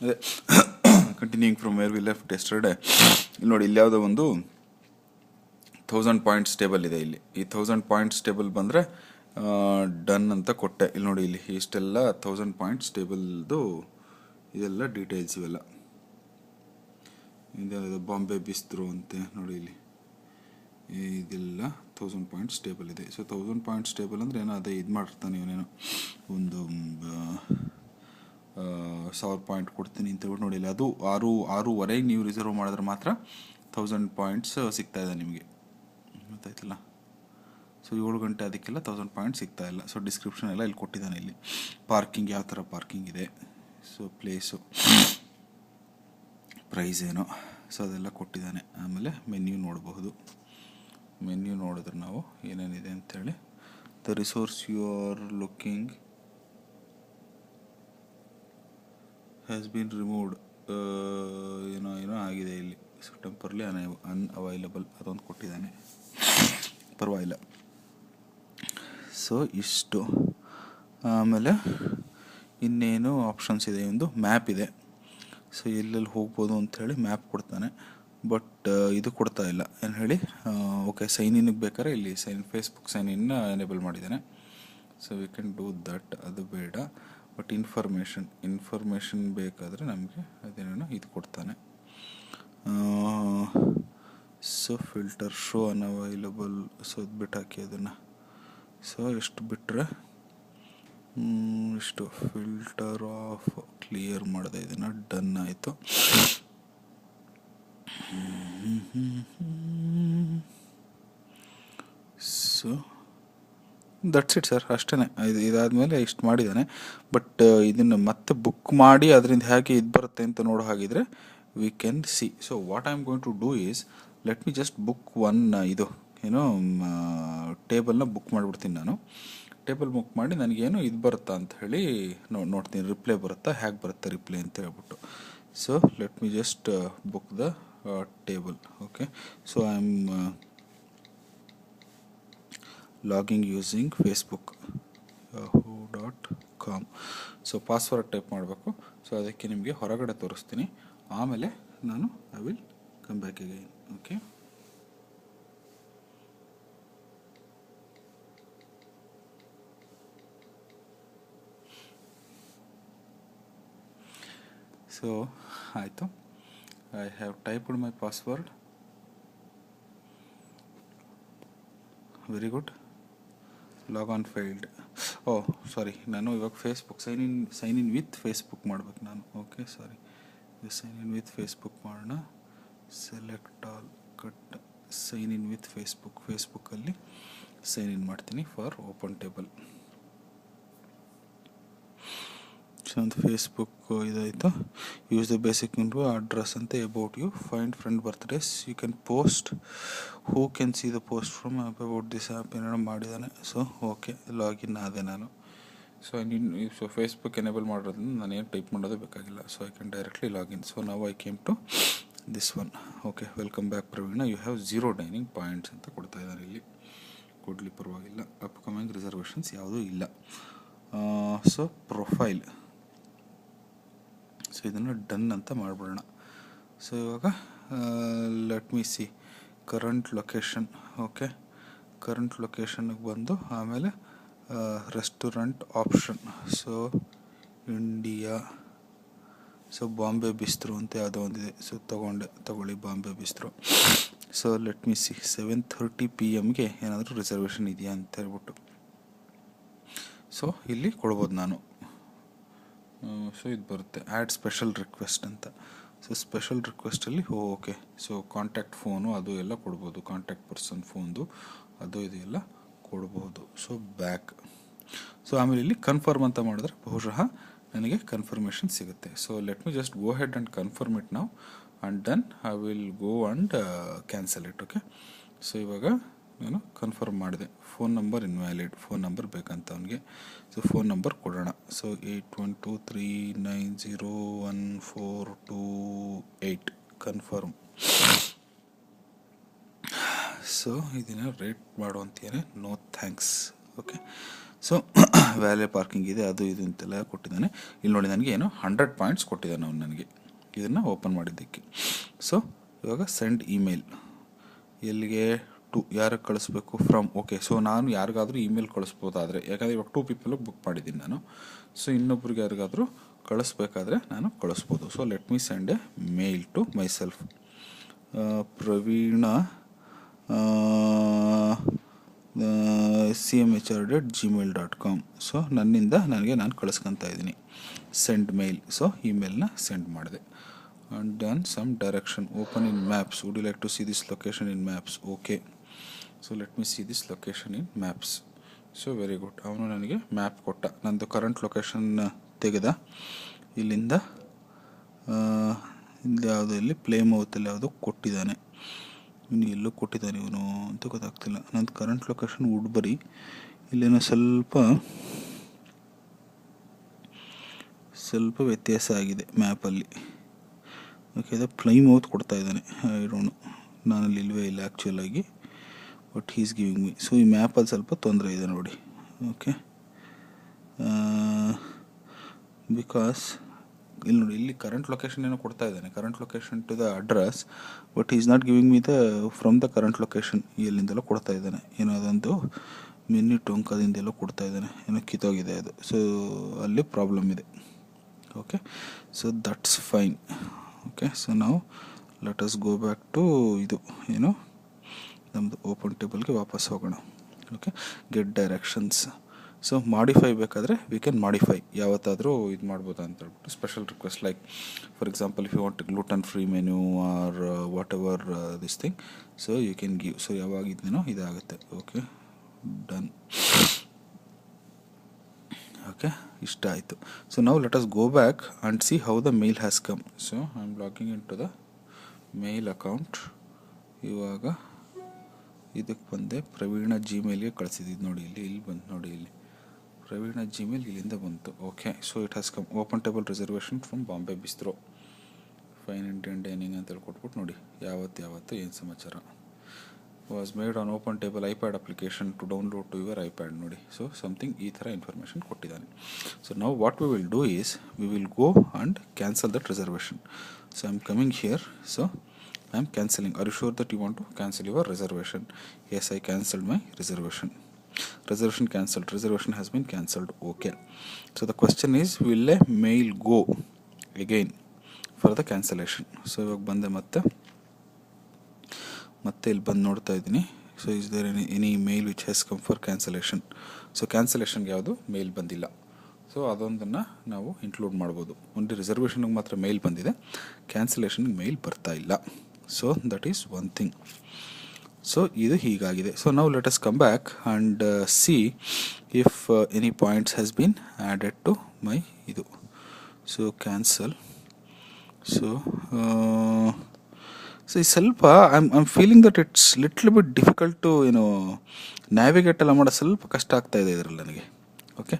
ಅದೇ continuing from where we left yesterday. ಇಲ್ಲಿ ನೋಡಿ, ಇಲ್ಲಿ ಯಾವುದೋ ಒಂದು 1000 ಪಾಯಿಂಟ್ಸ್ ಟೇಬಲ್ ಇದೆ. ಇಲ್ಲಿ ಈ 1000 ಪಾಯಿಂಟ್ಸ್ ಟೇಬಲ್ ಬಂದರೆ ಡನ್ ಅಂತ ಕೊಟ್ಟೆ. ಇಲ್ಲಿ ನೋಡಿ, ಇಲ್ಲಿ ಇಷ್ಟೆಲ್ಲ 1000 ಪಾಯಿಂಟ್ಸ್ ಟೇಬಲ್ದು ಇದೆಲ್ಲ ಡೀಟೇಲ್ಸ್ ಇವೆಲ್ಲ. ಇದು ಬಾಂಬೆ ಬಿಸ್ತ್ರೋ ಅಂತೆ ನೋಡಿ, ಇಲ್ಲಿ ಇದೆಲ್ಲ 1000 ಪಾಯಿಂಟ್ಸ್ ಟೇಬಲ್ ಇದೆ. ಸೊ 1000 ಪಾಯಿಂಟ್ಸ್ ಟೇಬಲ್ ಅಂದರೆ ಏನೋ ಅದೇ ಇದು ಮಾಡಿರ್ತಾನೆ ಇವನೇನೋ ಒಂದು 1000 ಪಾಯಿಂಟ್ ಕೊಡ್ತೀನಿ ಅಂತ ಹೇಳ್ಬಿಟ್ಟು ನೋಡಿ. ಅದು 6:30 ನೀವು ರಿಸರ್ವ್ ಮಾಡಿದ್ರೆ ಮಾತ್ರ 1000 ಪಾಯಿಂಟ್ಸ್ ಸಿಗ್ತಾ ಇದೆ ನಿಮಗೆ, ಗೊತ್ತಾಯ್ತಲ್ಲ. ಸೊ 7 ಗಂಟೆ ಅದಕ್ಕೆಲ್ಲ 1000 ಪಾಯಿಂಟ್ ಸಿಗ್ತಾ ಇಲ್ಲ. ಸೊ ಡಿಸ್ಕ್ರಿಪ್ಷನ್ ಎಲ್ಲ ಇಲ್ಲಿ ಕೊಟ್ಟಿದ್ದಾನೆ. ಇಲ್ಲಿ ಪಾರ್ಕಿಂಗ್ ಯಾವ ಥರ ಪಾರ್ಕಿಂಗ್ ಇದೆ, ಸೊ ಪ್ಲೇಸು, ಪ್ರೈಸ್ ಏನೋ, ಸೊ ಅದೆಲ್ಲ ಕೊಟ್ಟಿದ್ದಾನೆ. ಆಮೇಲೆ ಮೆನ್ಯೂ ನೋಡಬಹುದು. ಮೆನ್ಯೂ ನೋಡಿದ್ರೆ ನಾವು ಏನೇನಿದೆ ಅಂಥೇಳಿ, the resource you are looking has been removed, ಏನೋ ಆಗಿದೆ ಇಲ್ಲಿ, ಸೊ ಟೆಂಪರ್ಲಿ ಅನ್ಅವೈಲಬಲ್ ಅದೊಂದು ಕೊಟ್ಟಿದ್ದಾನೆ, ಪರವಾಗಿಲ್ಲ. ಸೊ ಇಷ್ಟು. ಆಮೇಲೆ ಇನ್ನೇನು ಆಪ್ಷನ್ಸ್ ಇದೆ, ಒಂದು ಮ್ಯಾಪ್ ಇದೆ. ಸೊ ಎಲ್ಲೆಲ್ಲಿ ಹೋಗ್ಬೋದು ಅಂಥೇಳಿ ಮ್ಯಾಪ್ ಕೊಡ್ತಾನೆ. ಬಟ್ ಇದು ಕೊಡ್ತಾ ಇಲ್ಲ, ಏನು ಹೇಳಿ. ಓಕೆ, ಸೈನ್ ಇನ್ಗೆ ಬೇಕಾದ್ರೆ ಇಲ್ಲಿ ಫೇಸ್ಬುಕ್ ಸೈನ್ ಇನ್ ಎನೇಬಲ್ ಮಾಡಿದ್ದಾನೆ. So we can do that, ಅದು ಬೇಡ. ಬಟ್ ಇನ್ಫಾರ್ಮೇಷನ್ ಬೇಕಾದರೆ ನಮಗೆ ಅದೇನೇನೋ ಇದು ಕೊಡ್ತಾನೆ. So filter show unavailable, so ಅದು ಬಿಟ್ಟು ಹಾಕಿ ಅದನ್ನು. ಸೊ ಎಷ್ಟು ಬಿಟ್ಟರೆ ಇಷ್ಟು ಫಿಲ್ಟರ್ ಆಫ್ ಕ್ಲಿಯರ್ ಮಾಡಿದೆ, ಇದನ್ನು ಡನ್ ಆಯಿತು. ಸೊ ದಟ್ಸ್ ಇಟ್ ಸರ್, ಅಷ್ಟೇ. ಇದಾದಮೇಲೆ ಇಷ್ಟು ಮಾಡಿದ್ದಾನೆ. ಬಟ್ ಇದನ್ನು ಮತ್ತೆ ಬುಕ್ ಮಾಡಿ ಅದರಿಂದ ಹೇಗೆ ಇದು ಬರುತ್ತೆ ಅಂತ ನೋಡೋ ಹಾಗಿದ್ರೆ we can see. So what I am going to do is, let me just book one ಇದು ಏನೋ ಟೇಬಲ್ನ ಬುಕ್ ಮಾಡಿಬಿಡ್ತೀನಿ ನಾನು. ಟೇಬಲ್ ಬುಕ್ ಮಾಡಿ ನನಗೇನು ಇದು ಬರುತ್ತಾ ಅಂತ ಹೇಳಿ ನೋಡ್ತೀನಿ, ರಿಪ್ಲೈ ಬರುತ್ತಾ, ಹೇಗೆ ಬರುತ್ತೆ ರಿಪ್ಲೈ ಅಂತ ಹೇಳ್ಬಿಟ್ಟು. So let me just book the table. Okay, so I am logging using Facebook yahoo.com. So password type ಮಾಡಬೇಕು. ಸೊ ಅದಕ್ಕೆ ನಿಮಗೆ ಹೊರಗಡೆ ತೋರಿಸ್ತೀನಿ, ಆಮೇಲೆ ನಾನು I will come back again. Okay, so ಆಯಿತು. I have typed my password. Very good. Log on failed. Sorry, ನಾನು ಇವಾಗ Facebook sign in with Facebook ಮಾಡ್ಬೇಕು ನಾನು. Okay, sorry, sign in with Facebook ಮಾಡೋಣ. Select all, cut sign in with ಫೇಸ್ಬುಕ್ಕಲ್ಲಿ sign in ಮಾಡ್ತೀನಿ for OpenTable. So ಒಂದು Facebook ಇದಾಯಿತು. Use the basic info, address ಅಂತ, about you, find friend birthdays, you can post, who can see the post from about this app, ಏನೇನೋ ಮಾಡಿದ್ದಾನೆ. So okay, login ಆದೆ ನಾನು. So Facebook enable ಮಾಡೋದ್ರಿಂದ ನಾನು ಏನು ಟೈಪ್ ಮಾಡೋದೇ ಬೇಕಾಗಿಲ್ಲ. So I can directly login. So ನಾವು I came to this one. Okay, welcome back Praveen, you have 0 dining points ಅಂತ ಕೊಡ್ತಾ ಇದ್ದಾರೆ ಇಲ್ಲಿ. ಕೊಡಲಿ, ಪರವಾಗಿಲ್ಲ. ಅಪ್ಕಮಿಂಗ್ ರಿಸರ್ವೇಷನ್ಸ್ ಯಾವುದೂ ಇಲ್ಲ. ಸೊ ಪ್ರೊಫೈಲ್, ಸೊ ಇದನ್ನು ಡನ್ ಅಂತ ಮಾಡಿಬಿಡೋಣ. ಸೊ ಇವಾಗ let me see current location. Okay, current ಲೊಕೇಶನ್ಗೆ ಬಂದು ಆಮೇಲೆ restaurant option. So India, so Bombay Bistro ಅಂತ ಯಾವುದೋ ಒಂದಿದೆ. ಸೊ ತಗೊಳ್ಳಿ Bombay Bistro. So let me see 7:30 PM ಏನಾದರೂ ರಿಸರ್ವೇಷನ್ ಇದೆಯಾ ಅಂತ ಹೇಳ್ಬಿಟ್ಟು. ಸೊ ಇಲ್ಲಿ ಕೊಡ್ಬೋದು ನಾನು. ಸೊ ಇದು ಬರುತ್ತೆ ಆ್ಯಡ್ ಸ್ಪೆಷಲ್ ರಿಕ್ವೆಸ್ಟ್ ಅಂತ. ಸೊ ಸ್ಪೆಷಲ್ ರಿಕ್ವೆಸ್ಟಲ್ಲಿ ಓಕೆ, ಸೊ ಕಾಂಟ್ಯಾಕ್ಟ್ ಫೋನು ಅದು ಎಲ್ಲ ಕೊಡ್ಬೋದು, ಕಾಂಟ್ಯಾಕ್ಟ್ ಪರ್ಸನ್ ಫೋನ್ದು ಅದು ಇದು ಎಲ್ಲ ಕೊಡ್ಬೋದು. So back. ಸೊ ಆಮೇಲೆ ಇಲ್ಲಿ ಕನ್ಫರ್ಮ್ ಅಂತ ಮಾಡಿದ್ರೆ ಬಹುಶಃ ನನಗೆ ಕನ್ಫರ್ಮೇಷನ್ ಸಿಗುತ್ತೆ. So let me just go head and confirm it ನಾವು, and then I will go and cancel it. Okay, so ಇವಾಗ ನಾನು ಕನ್ಫರ್ಮ್ ಮಾಡಿದೆ. Phone number invalid, phone number ಬೇಕಂತ ಅವನಿಗೆ. ಸೊ ಫೋನ್ ನಂಬರ್ ಕೊಡೋಣ. So 8123901428 confirm. ಸೊ ಇದನ್ನು rate ಮಾಡುವಂತೇನೆ, no thanks. Okay, so valet parking ಇದೆ, ಅದು ಇದು ಅಂತೆಲ್ಲ ಕೊಟ್ಟಿದ್ದಾನೆ. ಇಲ್ಲಿ ನೋಡಿ ನನಗೆ ಏನು 100 ಪಾಯಿಂಟ್ಸ್ ಕೊಟ್ಟಿದ್ದಾನೆ ಅವನು ನನಗೆ ಇದನ್ನು ಓಪನ್ ಮಾಡಿದ್ದಕ್ಕೆ. ಸೊ ಇವಾಗ ಸೆಂಡ್ ಇಮೇಲ್ ಎಲ್ಲಿಗೆ ಟು ಯಾರಿಗೆ ಕಳಿಸ್ಬೇಕು ಫ್ರಮ್. ಓಕೆ, ಸೊ ನಾನು ಯಾರಿಗಾದರೂ ಇಮೇಲ್ ಕಳಿಸ್ಬೋದಾದರೆ, ಯಾಕಂದರೆ ಇವಾಗ 2 ಪೀಪಲ್ಗೆ ಬುಕ್ ಮಾಡಿದ್ದೀನಿ ನಾನು. ಸೊ ಇನ್ನೊಬ್ರಿಗೆ ಯಾರಿಗಾದರೂ ಕಳಿಸ್ಬೇಕಾದ್ರೆ ನಾನು ಕಳಿಸ್ಬೋದು. So let me send a mail to myself, Praveena cmhr@gmail.com. So ನನ್ನಿಂದ ನಾನು ಕಳಿಸ್ಕೊತಾ ಇದ್ದೀನಿ, ಸೆಂಡ್ ಮೇಲ್. ಸೊ ಇಮೇಲ್ನ ಸೆಂಡ್ ಮಾಡಿದೆ. And then some direction, open in maps, would you like to see this location in maps. Okay, so let me see this location in maps. So very good, ಅವನು ನನಗೆ map ಕೊಟ್ಟ, ನಂದು current location ತೆಗೆದ. ಇಲ್ಲಿಂದ ಇಲ್ಲಿ ಯಾವುದೋ ಇಲ್ಲಿ ಪ್ಲೇಮೌತಲ್ಲಿ ಯಾವುದೋ ಕೊಟ್ಟಿದ್ದಾನೆ, ಇನ್ನು ಎಲ್ಲೂ ಕೊಟ್ಟಿದ್ದಾನೆ ಇವನು ಅಂತ ಗೊತ್ತಾಗ್ತಿಲ್ಲ. ನಂದು ಕರೆಂಟ್ ಲೊಕೇಶನ್ ವುಡ್ಬರಿ, ಇಲ್ಲೇನೋ ಸ್ವಲ್ಪ ವ್ಯತ್ಯಾಸ ಆಗಿದೆ ಮ್ಯಾಪಲ್ಲಿ. ಓಕೆ, ಅದು ಪ್ಲೈಮೌತ್ ಕೊಡ್ತಾ ಇದ್ದಾನೆ, ಇರೋನು ನಾನಲ್ಲಿ ಇಲ್ವೇ ಇಲ್ಲ ಆ್ಯಕ್ಚುಲಾಗಿ, but he's giving me. So ಈ ಮ್ಯಾಪಲ್ಲಿ ಸ್ವಲ್ಪ ತೊಂದರೆ ಇದೆ ನೋಡಿ. ಓಕೆ, ಬಿಕಾಸ್ ಇಲ್ಲಿ ನೋಡಿ, ಇಲ್ಲಿ ಕರೆಂಟ್ ಲೊಕೇಶನ್ ಏನೋ ಕೊಡ್ತಾ ಇದ್ದಾನೆ, current location to the address, but is not giving me the from the current location. ಎಲ್ಲಿಂದೆಲ್ಲ ಕೊಡ್ತಾ ಇದ್ದಾನೆ, ಏನೋ ಅದೊಂದು ಮಿನಿ ಟೊಂಕದಿಂದೆಲ್ಲ ಕೊಡ್ತಾ ಇದ್ದಾನೆ, ಏನೋ ಕಿತ್ತೋಗಿದೆ ಅದು. ಸೊ ಅಲ್ಲಿ ಪ್ರಾಬ್ಲಮ್ ಇದೆ. Okay, so that's fine. Okay, so ನಾವು let us go back to ಇದು ಏನು ನಮ್ಮದು ಓಪನ್ ಟೇಬಲ್ಗೆ ವಾಪಸ್ ಹೋಗೋಣ. Okay, get directions. So modify ಬೇಕಾದರೆ ವಿ ಕ್ಯಾನ್ ಮಾಡಿಫೈ, ಯಾವತ್ತಾದರೂ ಇದು ಮಾಡ್ಬೋದು ಅಂತ ಹೇಳ್ಬಿಟ್ಟು. Special request like for example if you want gluten free menu or whatever this thing, so you can give. So ಯಾವಾಗ ಇದನ್ನೋ ಇದಾಗುತ್ತೆ. Okay, done. ಓಕೆ, ಇಷ್ಟ ಆಯಿತು. ಸೊ ನಾವು let us go back and see how the mail has come. So I am logging in to the mail account. ಇವಾಗ ಇದಕ್ಕೆ ಬಂದೆ, ಪ್ರವೀಣ ಜಿಮೇಲ್ಗೆ ಕಳಿಸಿದ್ದು ನೋಡಿ, ಇಲ್ಲಿ ಬಂತು ನೋಡಿ, ಇಲ್ಲಿ ಪ್ರವೀಣ ಜಿಮೇಲ್ ಇಲ್ಲಿಂದ ಬಂತು. Okay, so it has come. OpenTable reservation from Bombay Bistro, fine Indian dining ಅಂತ ಹೇಳ್ಕೊಟ್ಬಿಟ್ಟು ನೋಡಿ ಯಾವತ್ತು ಏನು ಸಮಾಚಾರ. Was made on OpenTable iPad application to download to your iPad ನೋಡಿ. ಸೊ ಸಮಥಿಂಗ್ ಈ ಥರ ಇನ್ಫಾರ್ಮೇಷನ್ ಕೊಟ್ಟಿದ್ದಾನೆ. ಸೊ ನಾವು what we will do is we will go and cancel that reservation. So I am coming here. So I am cancelling. Are you sure that you want to cancel your reservation? Yes, I cancelled my reservation. Reservation cancelled. Reservation has been cancelled. Okay. So the question is, will a mail go again for the cancellation? So ಇವಾಗ ಬಂದೆ ಮತ್ತೆ ಇಲ್ಲಿ ಬಂದು ನೋಡ್ತಾ ಇದ್ದೀನಿ. So is there any mail which has come for cancellation? So ಕ್ಯಾನ್ಸಲೇಷನ್ಗೆ ಯಾವುದು mail ಬಂದಿಲ್ಲ. ಸೊ ಅದೊಂದನ್ನು ನಾವು ಇನ್ಕ್ಲೂಡ್ ಮಾಡ್ಬೋದು. ಓನ್ಲಿ ರಿಸರ್ವೇಷನ್ಗೆ ಮಾತ್ರ ಮೇಲ್ ಬಂದಿದೆ, ಕ್ಯಾನ್ಸಲೇಷನ್ಗೆ ಮೇಲ್ ಬರ್ತಾ ಇಲ್ಲ. So that is one thing. So ಇದು ಹೀಗಾಗಿದೆ. ಸೊ ನಾವು let us come back and see if any points has been added to my ಇದು. So cancel. ಸೊ ಈ ಸ್ವಲ್ಪ I am feeling that it's little bit difficult to navigate ಎಲ್ಲ ಮಾಡೋದು ಸ್ವಲ್ಪ ಕಷ್ಟ ಆಗ್ತಾ ಇದೆ ಇದರಲ್ಲಿ ನನಗೆ. Okay,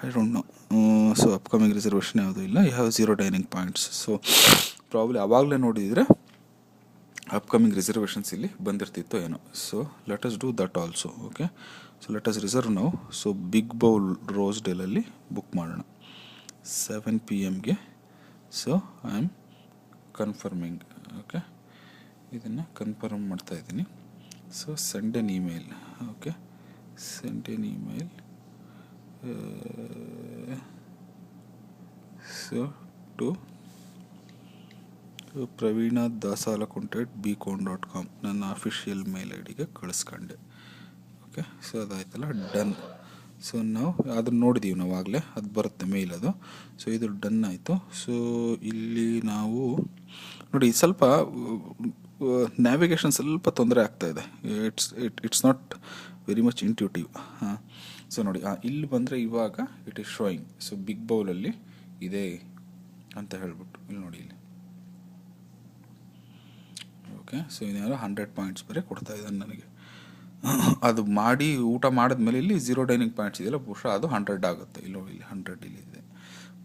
I don't know. So upcoming reservation ಯಾವುದೂ ಇಲ್ಲ, you have 0 dining points. So probably ಆವಾಗಲೇ ನೋಡಿದರೆ ಅಪ್ಕಮಿಂಗ್ ರಿಸರ್ವೇಷನ್ಸ್ ಇಲ್ಲಿ ಬಂದಿರ್ತಿತ್ತು ಏನೋ. So let us do that also. Okay, so let us reserve ನಾವು. ಸೊ ಬಿಗ್ ಬೌಲ್ ರೋಸ್ ಡೇಲಲ್ಲಿ ಬುಕ್ ಮಾಡೋಣ 7 PM. So I am confirming. Okay, ಇದನ್ನು ಕನ್ಫರ್ಮ್ ಮಾಡ್ತಾ ಇದ್ದೀನಿ. So send an email. Okay, send an email. So to Praveen dasalakkunte@bcon.com ನನ್ನ official mail ಐಡಿಗೆ ಕಳಿಸ್ಕೊಂಡೆ. Okay, so ಅದಾಯ್ತಲ್ಲ, ಡನ್. ಸೊ ನಾವು ಅದನ್ನು ನೋಡಿದ್ದೀವಿ ನಾವು ಆಗಲೇ, ಅದು ಬರುತ್ತೆ ಮೇಲ್ ಅದು. ಸೊ ಇದು ಡನ್ ಆಯಿತು. ಸೊ ಇಲ್ಲಿ ನಾವು ನೋಡಿ ಸ್ವಲ್ಪ ನ್ಯಾವಿಗೇಷನ್ ಸ್ವಲ್ಪ ತೊಂದರೆ ಆಗ್ತಾಯಿದೆ. It's not very much intuitive. ಹಾಂ, ಸೊ ನೋಡಿ ಇಲ್ಲಿ ಬಂದರೆ ಇವಾಗ it is showing. So big ಬೌಲಲ್ಲಿ ಇದೆ ಅಂತ ಹೇಳ್ಬಿಟ್ಟು ಇಲ್ಲಿ ನೋಡಿ ಇಲ್ಲಿ. ಓಕೆ, ಸೊ ಇನ್ಯಾರೋ 100 ಪಾಯಿಂಟ್ಸ್ ಬರೀ ಕೊಡ್ತಾ ಇದ್ದಾನೆ ನನಗೆ. ಅದು ಮಾಡಿ ಊಟ ಮಾಡಿದ್ಮೇಲೆ ಇಲ್ಲಿ 0 ಡೈನಿಂಗ್ ಪಾಯಿಂಟ್ಸ್ ಇದೆಯಲ್ಲ, ಬಹುಶಃ ಅದು 100 ಆಗುತ್ತೆ. ಇಲ್ಲಿ ನೋಡಿ, ಇಲ್ಲಿ 100 ಇಲ್ಲಿ ಇದೆ.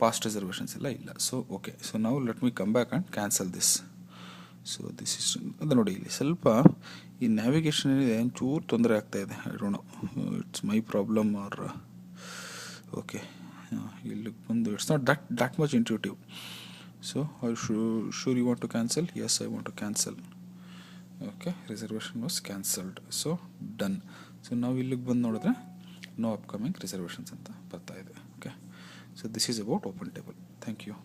ಪಾಸ್ಟ್ ರಿಸರ್ವೇಷನ್ಸ್ ಎಲ್ಲ ಇಲ್ಲ. ಸೊ ಓಕೆ, ಸೊ ನಾವು let me come back and cancel this. So this is ಅದು ನೋಡಿ, ಇಲ್ಲಿ ಸ್ವಲ್ಪ ಈ ನ್ಯಾವಿಗೇಷನ್ ಏನಿದೆ ಒಂಚೂರು ತೊಂದರೆ ಆಗ್ತಾಯಿದೆ. I don't know, it's my problem or okay, ಇಲ್ಲಿಗೆ ಬಂದು it's not that much intuitive. So are you sure you want to cancel? Yes, I want to cancel. Okay, reservation was cancelled. So done. So ನಾವು ಇಲ್ಲಿಗೆ ಬಂದು ನೋಡಿದ್ರೆ no upcoming reservations ಅಂತ ಬರ್ತಾ ಇದೆ. Okay, so this is about open table. Thank you.